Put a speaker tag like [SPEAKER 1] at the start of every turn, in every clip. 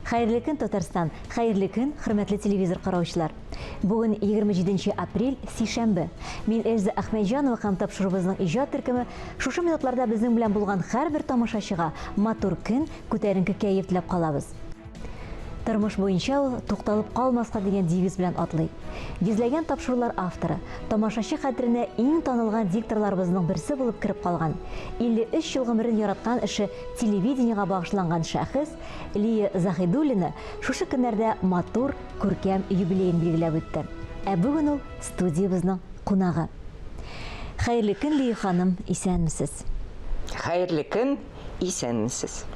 [SPEAKER 1] Хәерле көн, Татарстан. Хәерле көн, хөрмәтле телевизор караучылар. Бүген 27 апрель, сишәмбе. Мин Эльза Әхмәтҗанова һәм тапшырыбызның иҗат төркеме шушы минутларда безнең белән булган һәрбер тамашачыга матур көн, күтәренке кәеф теләп калабыз. Тормыш буенча ул тукталып калмаска дигән девиз белән атлый. Йөзләгән тапшырулар авторы, тамашачы хәтеренә иң танылган дикторларыбызның берсе булып кирип калган. 53 ел гомерен яраткан эше телевидениегә багышланган шәхес Лия Заһидуллина шушы көннәрдә матур, күркәм юбилейын билгеләп үтте. Ә бүген ул студиябызның кунагы. Хәерле көн, Лия ханым, исәнмесез?
[SPEAKER 2] Хәерле көн, исәнмесез?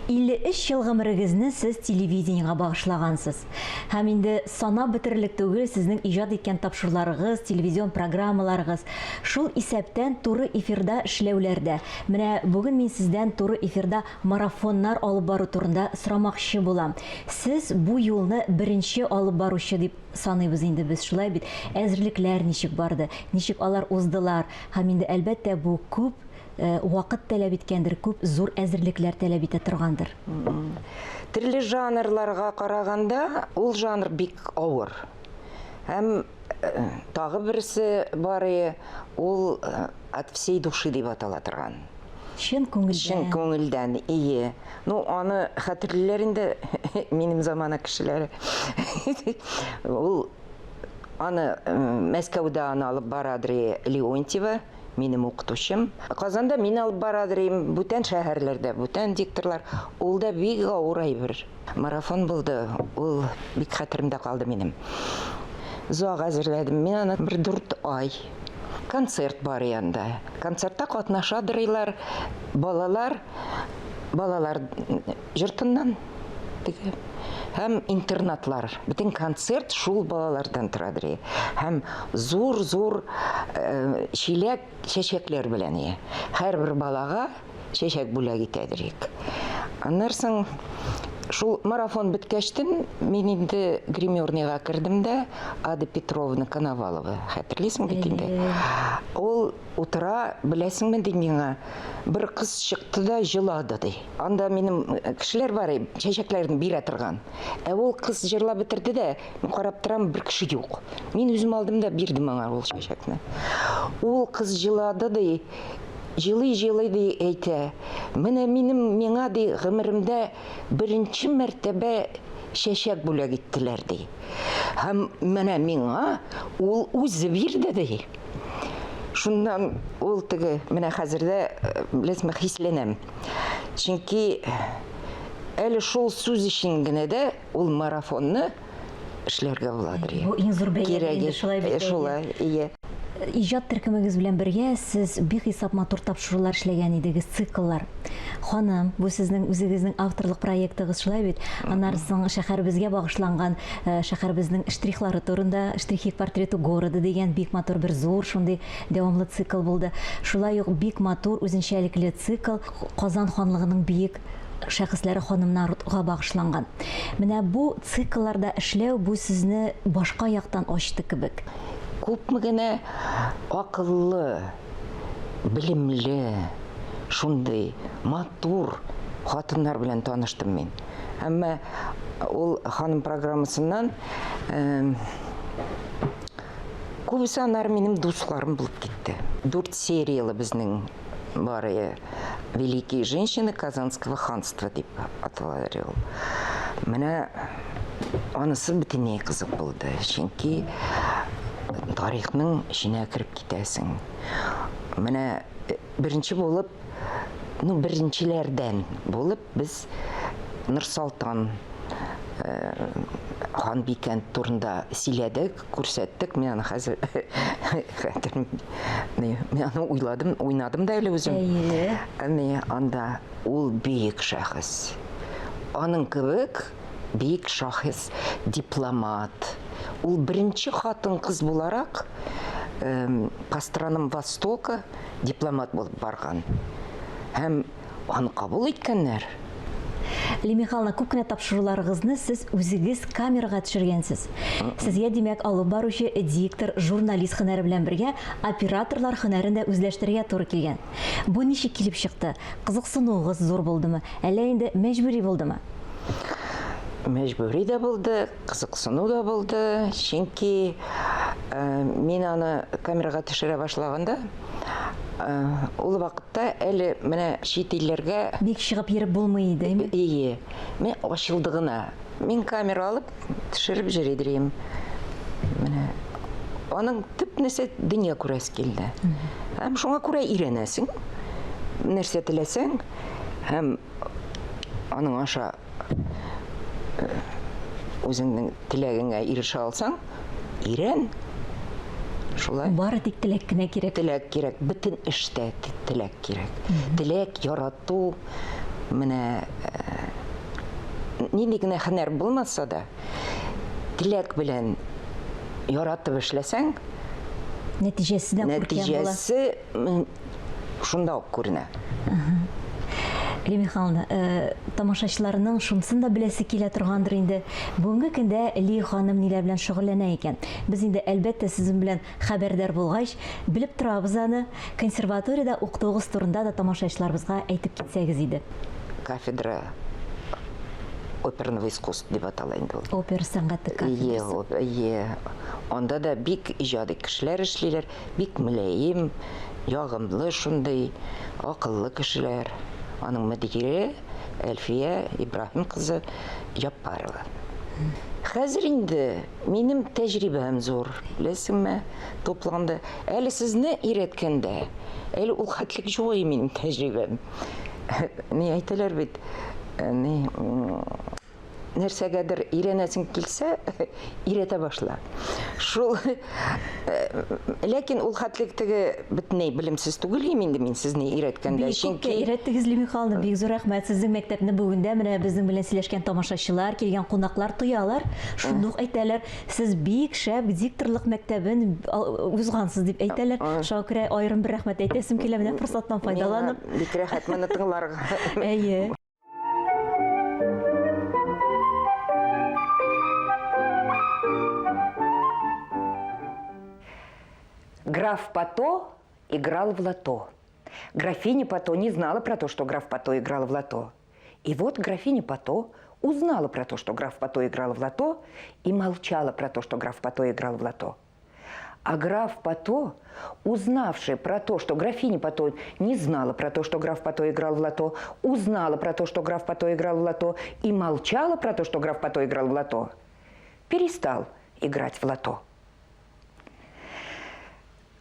[SPEAKER 1] 53 ел гомерегезне сез телевидениегә багышлагансыз. Һәм инде санап бетерерлек түгел сезнең иҗат иткән тапшыруларыгыз, телевизион программаларыгыз шул исәптән туры эфирда эшләүләрдә. Менә бүген мин сездән туры эфирда марафоннар алып бару турында сорамакчы булам. Сез бу юлны беренче алып баручы дип саныйбыз инде без, шулай бит? Әзерлекләр ничек барды? Ничек алар уздылар? Һәм инде әлбәттә бу күп вакыт таләп иткәндер, күп зур әзерлекләр таләп итә торгандыр.
[SPEAKER 2] Төрле жанрларга караганда ул жанр бик авыр. Һәм тагы берсе бар, ул от всей души дип атала торган.
[SPEAKER 1] Чын күңелдән.
[SPEAKER 2] Чын күңелдән, ие. Ну, аны хәтерләр инде минем замана кешеләре. Ул аны Мәскәүдә алып барадыр Леонтьева, минем укытучым. Казанда мин алып барадырым, бүтән шәһәрләрдә, бүтән дикторлар. Ул да бик авыр әйбер. Марафон булды, ул бик хәтеремдә калды минем. Зуак әзерләдем, мин аны бер 4 ай. Концерт бар янда. Концертта катнашадырыйлар балалар жыртыннан. Һәм интернатлар. Бүтән концерт шул балалардан торадыр. Һәм зур чиләк чәчәкләр белән. Һәрбер балага чәчәк бүләк итәдер. Аннан соң шул марафон беткәчтен мин инде гримерныйга кердем дә, Ада Петровна Коновалова. Хәтерлисең бит инде. Ул утыра, беләсеңме ди миңа, бер кыз чыкты да җылады ди. Анда минем кешеләр бар, чәчәкләрне бирә торган. Ә ул кыз җырлап бетерде дә, мин карап торам, бер кеше юк. Мин үзем алдым да бирдем аңа ул чәчәкне. Ул кыз җылады ди. Җылый ди әйтә. Менә миңа ди гомеремдә беренче мәртәбә чәчәк бүләк иттеләр ди. Һәм менә миңа ул үзе бирде ди. Шуннан ул теге менә хәзердә беләсезме хисләнәм. Чөнки әле шул сүз өчен генә дә ул марафонны эшләргә буладыр.
[SPEAKER 1] Бу иң зур бәя инде, шулай бит.
[SPEAKER 2] Шулай, ие.
[SPEAKER 1] Иҗат төркемегез белән бергә сез бик хисап матур тапшырулар эшләгән идегез, цикллар. Ханым, бу сезнең үзегезнең авторлык проектыгыз, шулай бит? Аннан соң шәһәребезгә багышланган шәһәребезнең штрихлары турында, штрихи портрету города дигән бик матур бер зур шундый дәвамлы цикл булды. Шулай ук бик матур үзенчәлекле цикл Казан ханлыгының биек шәхесләре ханымнарга багышланган. Менә бу циклларда эшләү бу сезне башка яктан ачты кебек.
[SPEAKER 2] Күпме генә акыллы, билемле, шундый матур хатыннар белән таныштым мин. Әмма ул ханым программасыннан күбесе аннары минем дусларым булып китте. 4 сериялы безнең бары «Великие женщины Казанского ханства» дип аталар ул. Менә анысы бөтенләй кызык булды. Чөнки тарихның эченә кирип китәсең. Менә беренче булып, беренчеләрдән булып без Нурсултан ханбикән турында сөйләдек, күрсәттек. Мен аны хәзер мен аны уйнадым да әле үзем. Анда ул бик шәхес. Аның кебек бик шәхес, дипломат. Ул беренче хатын кыз буларак по странам Востока дипломат булып барган. Һәм аны кабул иткәннәр.
[SPEAKER 1] Лия Михайловна, күп кенә тапшыруларыгызны сез үзегез камерага төшергәнсез. Сезгә димәк алып баручы диктор, журналист һөнәре белән бергә операторлар һөнәрен дә үзләштерергә туры килгән. Бу ничек килеп чыкты? Кызыксынуыгыз зур булдымы? Әллә инде мәҗбүри булдымы?
[SPEAKER 2] мәҗбүри дә булды, кызыксыну да булды. Чөнки мин аны камерага төшерә башлаганда, ул вакытта әле менә чит илләргә
[SPEAKER 1] Бик чыгып йөреп булмый иде, әйме?
[SPEAKER 2] ие. Мен ачылды гына. Мин камера алып төшереп җиридерим. Менә аның төп нәрсә дөнья күрәс килде. Һәм шуңа күрә өйрәнәсең. Нәрсә теләсәң, һәм аның аша үзеңнең теләгеңә ирешә алсаң, өйрән. Шулай.
[SPEAKER 1] Бары тик теләк кенә кирәк.
[SPEAKER 2] Теләк кирәк, бөтен эштә теләк кирәк. Теләк, ярату, менә нинди генә һөнәр булмаса да, теләк белән яратып эшләсәң,
[SPEAKER 1] Нәтиҗәсе дә күркәм була.
[SPEAKER 2] нәтиҗәсе шунда ук күренә.
[SPEAKER 1] Лия Михайловна, тамашачыларның шунысын да беләсе килә торгандыр инде. Бүгенге көндә Лия ханым ниләр белән шөгыльләнә икән? Без инде әлбәттә сезнең белән хәбәрдар булгач, белеп торабыз аны. Консерваториядә укытуыгыз турында да тамашачыларыбызга әйтеп китсәгез иде.
[SPEAKER 2] Кафедра оперного искусства дип атала инде ул.
[SPEAKER 1] Опера сәнгате кафедрасы.
[SPEAKER 2] Ие. Анда да бик иҗади кешеләр эшлиләр, бик мөлаим, ягымлы шундай, акыллы кешеләр. Аның мөдире Әлфия Ибраһим кызы Яппарова. Хәзер инде минем тәҗрибәм зур, беләсеңме, топлаганда. Әле сезне өйрәткәндә, әле ул хәтлек юк минем тәҗрибәм. Ни әйтәләр бит, нәрсәгәдер өйрәнәсең килсә, өйрәтә башла. Шул, ләкин ул хәтлек теге бөтенләй белемсез түгел инде мин сезне өйрәткәндә.
[SPEAKER 1] Бик күпкә өйрәттегез, Лия Михайловна, бик зур рәхмәт. Сезнең мәктәпне бүгендә менә безнең белән сөйләшкән тамашачылар, килгән кунаклар тоялар. Шундук әйтәләр, сез бик шәп дикторлык мәктәбен узгансыз дип әйтәләр. Шуңа күрә аерым бер рәхмәт әйтәсем килә, менә форсаттан файдаланып.
[SPEAKER 2] Бик рәхәт моны тыңларга.
[SPEAKER 1] Әйе.
[SPEAKER 3] Граф Пато играл в лото. Графиня Пато не знала про то, что граф Пато играл в лото. И вот графиня Пато узнала про то, что граф Пато играл в лото, и молчала про то, что граф Пато играл в лото. А граф Пато, узнавший про то, что графиня Пато не знала про то, что граф Пато играл в лото, узнала про то, что граф Пато играл в лото, и молчала про то, что граф Пато играл в лото, перестал играть в лото.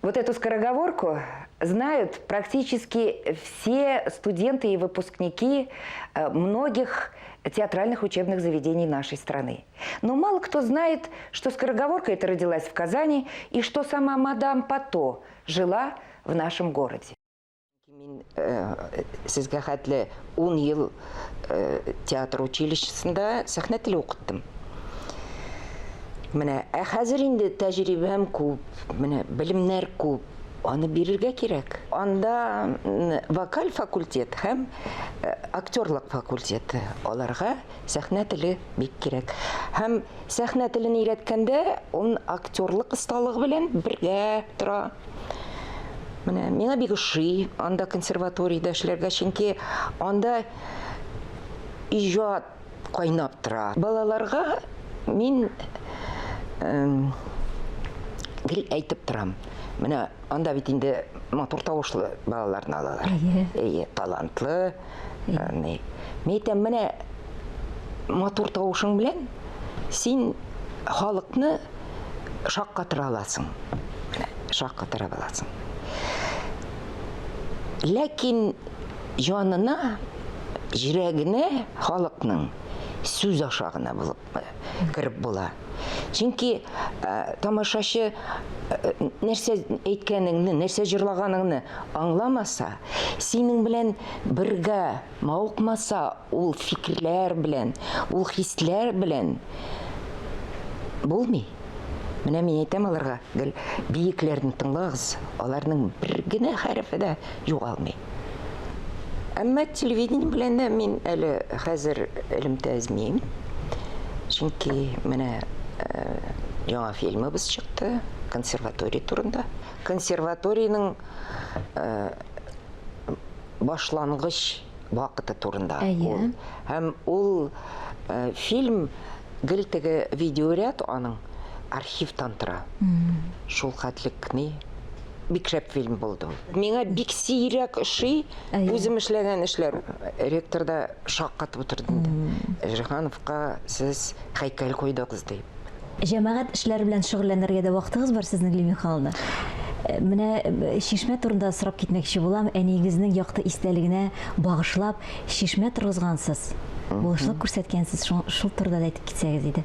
[SPEAKER 3] Вот эту скороговорку знают практически все студенты и выпускники многих театральных учебных заведений нашей страны. Но мало кто знает, что скороговорка эта родилась в Казани и что сама мадам Пато жила в нашем городе.
[SPEAKER 2] Сезгә хәтле 10 ел театр училищесында сәхнә теле укыттым. Менә хәзер инде тәҗрибәм күп, менә белемнәр күп, аны бирергә кирәк. Анда вокаль факультет һәм актерлык факультеты, аларга сәхнә теле бик кирәк. Һәм сәхнә телен өйрәткәндә, ул актерлык осталыгы белән бергә тора. Менә миңа бик ошый анда консерваториядә эшләргә, чөнки анда иҗат кайнап тора. Балаларга мин гел әйтеп торам. Менә анда бит инде матур тавышлы балаларны алалар. Әйе, талантлы. Мен әйтәм, менә матур тавышың белән син халыкны шаккатыра аласың. Менә шаккатыра аласың. Ләкин җанына, йөрәгенә халыкның сүз аша гына булып кирип була. Чөнки тамашачы нәрсә әйткәнеңне, нәрсә җырлаганыңны аңламаса, синең белән бергә мавыкмаса, ул фикерләр белән, ул хисләр белән булмый. Менә мин әйтәм аларга, гел биекләрне тыңлагыз, аларның бер генә хәрефе дә югалмый. Әмма телевидение белән дә мин әле хәзер элемтә эзмим. Чөнки менә яңа фильмыбыз чыкты, консерватория турында. Консерваторияның башлангыч вакыты турында.
[SPEAKER 1] Әйе.
[SPEAKER 2] Һәм ул фильм гел теге видеоряд аның архивтан тора. Шул хәтлек ни бик шәп фильм булды. Миңа бик сирәк ошый,
[SPEAKER 1] Әйе.
[SPEAKER 2] үзем эшләгән эшләр. Ректорда шаккатып утырды инде. Җиһановка сез һәйкәл куйдыгыз дип.
[SPEAKER 1] Җәмәгать эшләре белән шөгыльләнергә дә вакытыгыз бар сезнең, Лия Михайловна. Менә Шишмә турында сорап китмәкче булам. Әнигезнең якты истәлегенә багышлап Шишмә торгызгансыз. Булышлык күрсәткәнсез. Шул турыда да әйтеп китсәгез иде.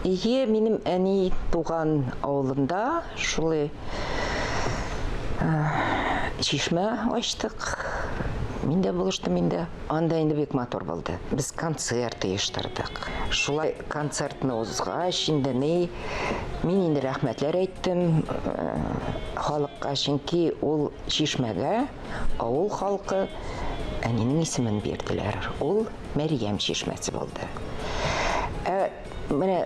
[SPEAKER 2] Ие, минем әни туган авылында шулай Шишмә ачтык. Мин дә булыштым инде. Анда инде бик матур булды. Без концерт оештырдык. Шулай концертны узгач инде мин инде рәхмәтләр әйттем халыкка, чөнки ул Шишмәгә авыл халкы әнинең исемен бирделәр. Ул Мәрьям Шишмәсе булды. Менә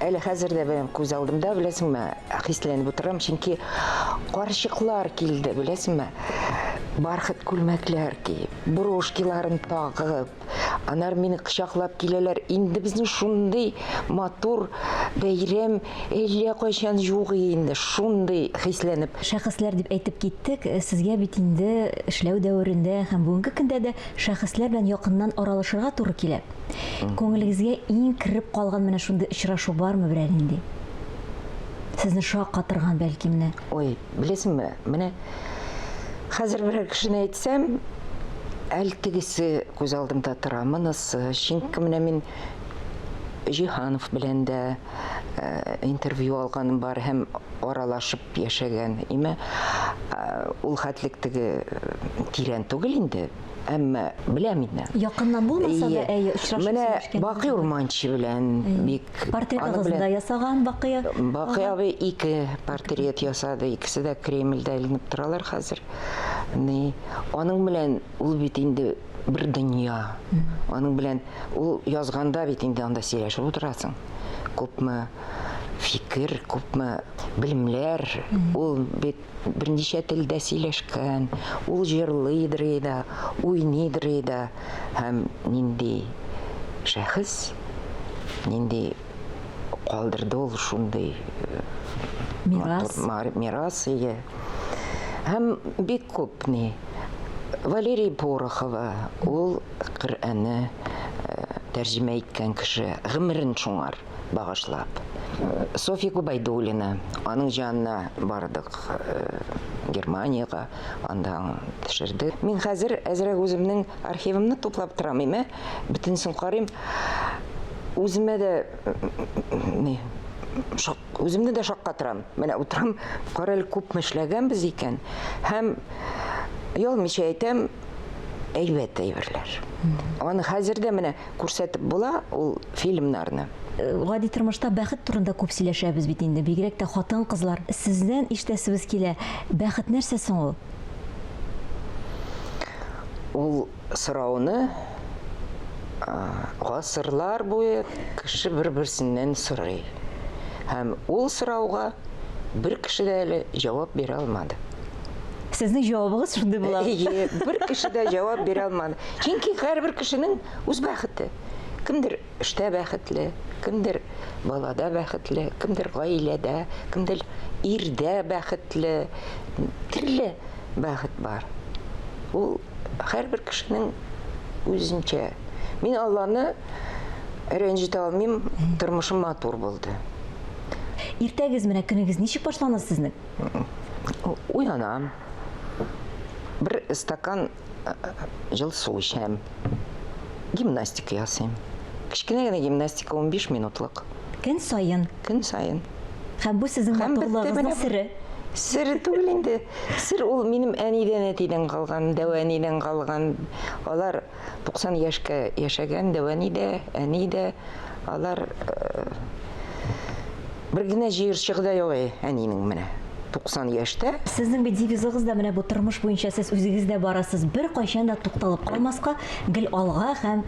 [SPEAKER 2] әле хәзер дә беләм күз алдымда, беләсеңме, хисләнеп утырам, чөнки карчыклар килде, беләсеңме? Бархат күлмәкләр киеп, брошкаларын тагып, анар мине кочаклап киләләр. Инде безнең шундый матур бәйрәм әллә кайчан юк инде, шундый хисләнеп.
[SPEAKER 1] Шәхесләр дип әйтеп киттек. Сезгә бит инде эшләү дәверендә һәм бүгенге көндә дә шәхесләр белән якыннан аралашырга туры килә. Күңелегезгә иң кирип калган менә шундый очрашу бармы берәр инде? Сезне шаккатырган бәлки менә.
[SPEAKER 2] Ой, беләсеңме, менә хәзер берәр кешене әйтсәм, әлтегесе күз алдымда тора, монысы. Чөнки менә мин Җиһанов белән дә интервью алганым бар һәм аралашып яшәгән. Име ул хәтлек теге тирән түгел инде. Әмма беләм инде.
[SPEAKER 1] Якыннан булмаса да, әйе, очрашып
[SPEAKER 2] Менә
[SPEAKER 1] сөйләшкән.
[SPEAKER 2] Бакый Урманчы белән бик
[SPEAKER 1] Портретыгызны да ясаган Бакый.
[SPEAKER 2] Бакый абый 2 портрет ясады, икесе дә Кремльдә эленеп торалар хәзер. Аның белән ул бит инде бер дөнья. Аның белән ул язганда бит инде анда сөйләшеп утырасың. Күпме фикер, күпме белемләр. Ул бит берничә телдә сөйләшкән. Ул җырлыйдыр да, уйныйдыр да. Һәм нинди шәхес, нинди калдырды ул шундый мирас. Һәм бик күп Валерий Порохова, ул Коръәнне тәрҗемә иткән кеше, гомерен шуңар багышлап. София Губайдуллина, аның җанына бардык Германияга, анда төшерде. Мин хәзер әзрәк үземнең архивымны туплап торам, име, бөтенсен карыйм. Үземә дә үземне дә шаккатырам. Менә утырам, карал күп эшләгәнбез икән. Һәм ялмыйча әйтәм, әйбәт әйберләр. Аны хәзердә менә күрсәтеп була ул фильмнарны.
[SPEAKER 1] Гади тормышта бәхет турында күп сөйләшәбез бит инде. Бигрәк тә хатын-кызлар. Сездән ишетәсебез килә. Бәхет нәрсә соң ул?
[SPEAKER 2] Ул сорауны гасырлар буе кеше бер-берсеннән сорый. Һәм ул сорауга бер кеше дә әле җавап бирә алмады.
[SPEAKER 1] Сезнең җавабыгыз шундый була.
[SPEAKER 2] Бер кеше дә җавап бирә алмады. Чөнки һәрбер кешенең үз бәхете. Кемдер эштә бәхетле, кемдер балада бәхетле, кемдер гаиләдә, кемдер ирдә бәхетле. Төрле бәхет бар. Ул һәрбер кешенең үзенчә. Мин Алланы рәнҗетә алмыйм, тормышым матур булды.
[SPEAKER 1] Иртәгез менә көнегез ничек башлана сезнең?
[SPEAKER 2] Уянам. Бер стакан җылы су эчәм. Гимнастика ясыйм. Кечкенә генә гимнастика 15 минутлык.
[SPEAKER 1] Көн сайын.
[SPEAKER 2] Көн сайын.
[SPEAKER 1] Һәм бу сезнең матурлыгыгызның сере.
[SPEAKER 2] Сер түгел инде. Сер ул минем әнидән әтидән калган, дәвәнидән калган. Алар 90 яшькә яшәгән, дәвәни дә, әни дә. Алар бер генә җыерчыгы да юк әнинең менә. 90 яшьтә.
[SPEAKER 1] Сезнең бит девизыгыз да менә бу тормыш буенча сез үзегез дә барасыз. Бер кайчан да тукталып калмаска, гел алга һәм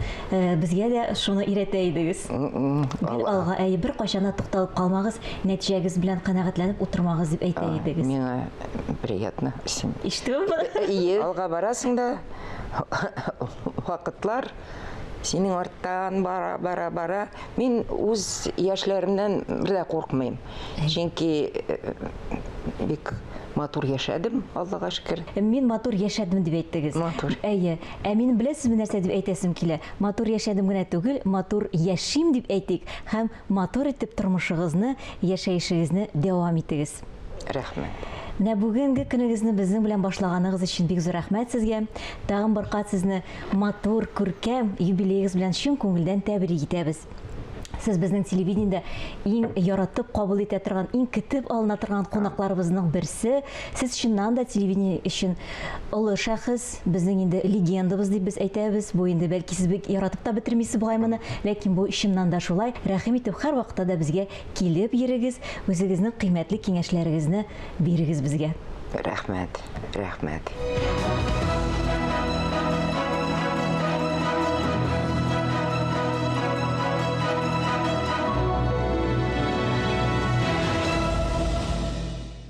[SPEAKER 1] безгә дә шуны өйрәтә идегез. Гел алга, бер кайчан да тукталып калмагыз, нәтиҗәгез белән канәгатьләнеп утырмагыз дип әйтә идегез.
[SPEAKER 2] Миңа приятно.
[SPEAKER 1] Ишетүме?
[SPEAKER 2] Алга барасың да вакытлар синең арттан бара. Мин үз яшьләремнән бер дә куркмыйм. Чөнки бик матур яшәдем, Аллага шөкер.
[SPEAKER 1] Мин матур яшәдем дип әйттегез.
[SPEAKER 2] Матур.
[SPEAKER 1] Мин беләсезме нәрсә дип әйтәсем килә? Матур яшәдем генә түгел, матур яшим дип әйтик һәм матур итеп тормышыгызны, яшәешегезне дәвам итегез.
[SPEAKER 2] Рәхмәт.
[SPEAKER 1] Менә бүгенге көнегезне безнең белән башлаганыгыз өчен бик зур рәхмәт сезгә. Тагын бер кат сезне матур, күркәм юбилеегыз белән чын күңелдән тәбрик итәбез. Сез безнең телевидениедә иң яратып кабул итә торган, иң көтеп алына торган кунакларыбызның берсе. Сез чыннан да телевидение өчен олы шәхес, безнең инде легендабыз дип без әйтәбез. Бу инде бәлки сез бик яратып та бетермисез бугаймыны, ләкин бу чыннан да шулай. Рәхим итеп һәр вакытта да безгә килеп йөрегез, үзегезнең кыйммәтле киңәшләрегезне бирегез безгә.
[SPEAKER 2] Рәхмәт.